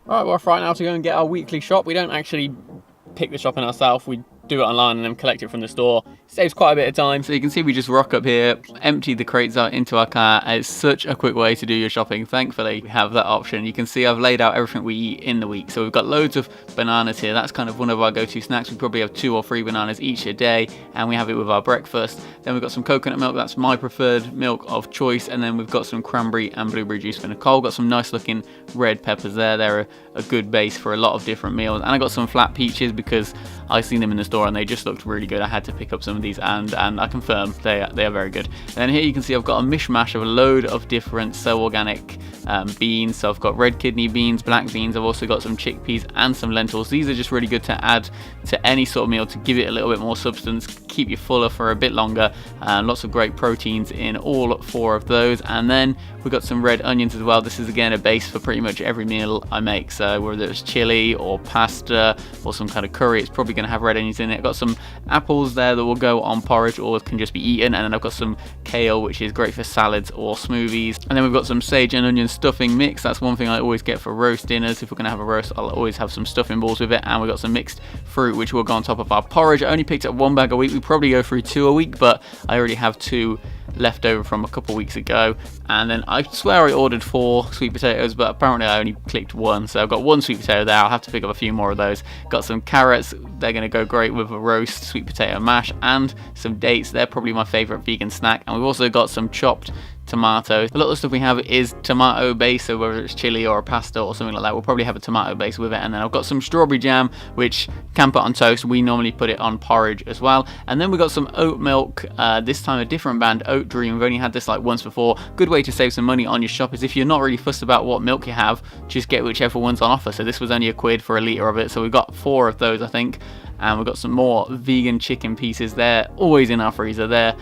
Right, we're off right now to go and get our weekly shop. We don't actually pick the shop in ourselves, we do it online and then collect it from the store. Saves quite a bit of time. So you can see we just rock up here, empty the crates out into our car. It's such a quick way to do your shopping. Thankfully, we have that option. You can see I've laid out everything we eat in the week. So we've got loads of bananas here. That's kind of one of our go-to snacks. We probably have 2 or 3 bananas each a day, and we have it with our breakfast. Then we've got some coconut milk. That's my preferred milk of choice. And then we've got some cranberry and blueberry juice for Nicole. Got some nice looking red peppers there. They're a good base for a lot of different meals. And I got some flat peaches because I seen them in the store and they just looked really good. I had to pick up some of these, and I confirm they are very good. And here you can see I've got a mishmash of a load of different So Organic beans. So I've got red kidney beans, black beans. I've also got some chickpeas and some lentils. These are just really good to add to any sort of meal to give it a little bit more substance, keep you fuller for a bit longer. Lots of great proteins in all 4 of those. And then we've got some red onions as well. This is again a base for pretty much every meal I make. So whether it's chili or pasta or some kind of curry, it's probably going to have red onions in it. I've got some apples there that will go on porridge or can just be eaten, and then I've got some kale, which is great for salads or smoothies. And then we've got some sage and onion stuffing mix. That's one thing I always get for roast dinners. If we're going to have a roast, I'll always have some stuffing balls with it. And we've got some mixed fruit, which will go on top of our porridge. I only picked up 1 bag a week. We probably go through 2 a week, but I already have 2 left over from a couple weeks ago. And then I swear I ordered 4 sweet potatoes, but apparently I only clicked 1, so I've got 1 sweet potato there. I'll have to pick up a few more of those. Got some carrots, they're going to go great with a roast sweet potato mash, and some dates. They're probably my favorite vegan snack. And we've also got some chopped tomatoes. A lot of the stuff we have is tomato based, so whether it's chili or a pasta or something like that, we'll probably have a tomato base with it. And then I've got some strawberry jam, which can put on toast. We normally put it on porridge as well. And then we've got some oat milk, this time a different brand, Oat Dream. We've only had this like once before. Good way to save some money on your shop is if you're not really fussed about what milk you have, just get whichever one's on offer. So this was only a quid for a litre of it, so we've got 4 of those I think. And we've got some more vegan chicken pieces there, always in our freezer there.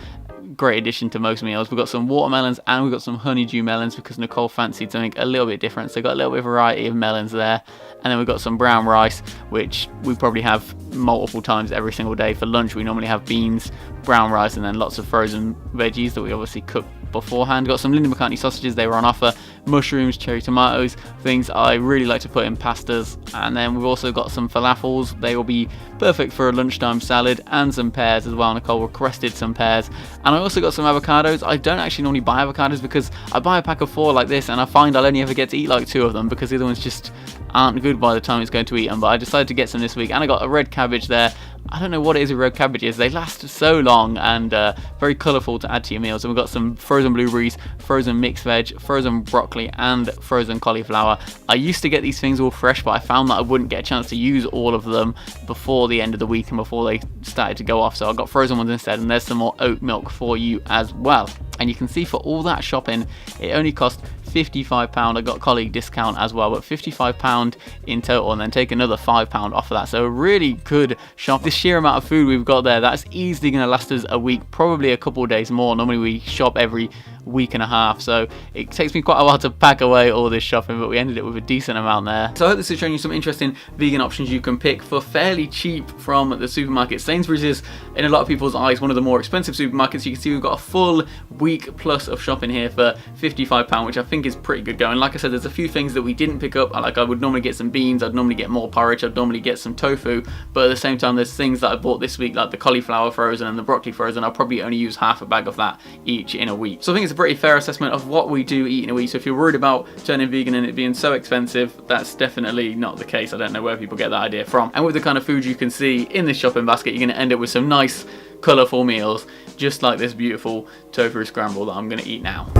Great addition to most meals. We've got some watermelons and we've got some honeydew melons because Nicole fancied something a little bit different, so we've got a little bit of variety of melons there. And then we've got some brown rice, which we probably have multiple times every single day. For lunch we normally have beans, brown rice, and then lots of frozen veggies that we obviously cook beforehand. Got some Linda McCartney sausages, they were on offer, mushrooms, cherry tomatoes, things I really like to put in pastas. And then we've also got some falafels. They will be perfect for a lunchtime salad, and some pears as well. Nicole requested some pears. And I also got some avocados. I don't actually normally buy avocados because I buy a pack of 4 like this and I find I'll only ever get to eat like 2 of them because the other ones just aren't good by the time it's going to eat them. But I decided to get some this week, and I got a red cabbage there. I don't know what it is with red cabbages. They last so long and very colourful to add to your meals. And we've got some frozen blueberries, frozen mixed veg, frozen broccoli, and frozen cauliflower. I used to get these things all fresh, but I found that I wouldn't get a chance to use all of them before the end of the week and before they started to go off. So I got frozen ones instead, and there's some more oat milk for you as well. And you can see for all that shopping, it only cost £55. I got colleague discount as well, but £55 in total, and then take another £5 off of that. So a really good shop. The sheer amount of food we've got there, that's easily going to last us a week, probably a couple of days more. Normally we shop every week and a half, so it takes me quite a while to pack away all this shopping, but we ended it with a decent amount there. So I hope this is showing you some interesting vegan options you can pick for fairly cheap from the supermarket. Sainsbury's is, in a lot of people's eyes, one of the more expensive supermarkets. You can see we've got a full week plus of shopping here for £55, which I think is pretty good going. Like I said, there's a few things that we didn't pick up. Like I would normally get some beans, I'd normally get more porridge, I'd normally get some tofu, but at the same time there's things that I bought this week like the cauliflower frozen and the broccoli frozen. I'll probably only use half a bag of that each in a week. So I think it's a pretty fair assessment of what we do eat in a week. So if you're worried about turning vegan and it being so expensive, that's definitely not the case. I don't know where people get that idea from. And with the kind of food you can see in this shopping basket, you're going to end up with some nice colourful meals just like this beautiful tofu scramble that I'm going to eat now.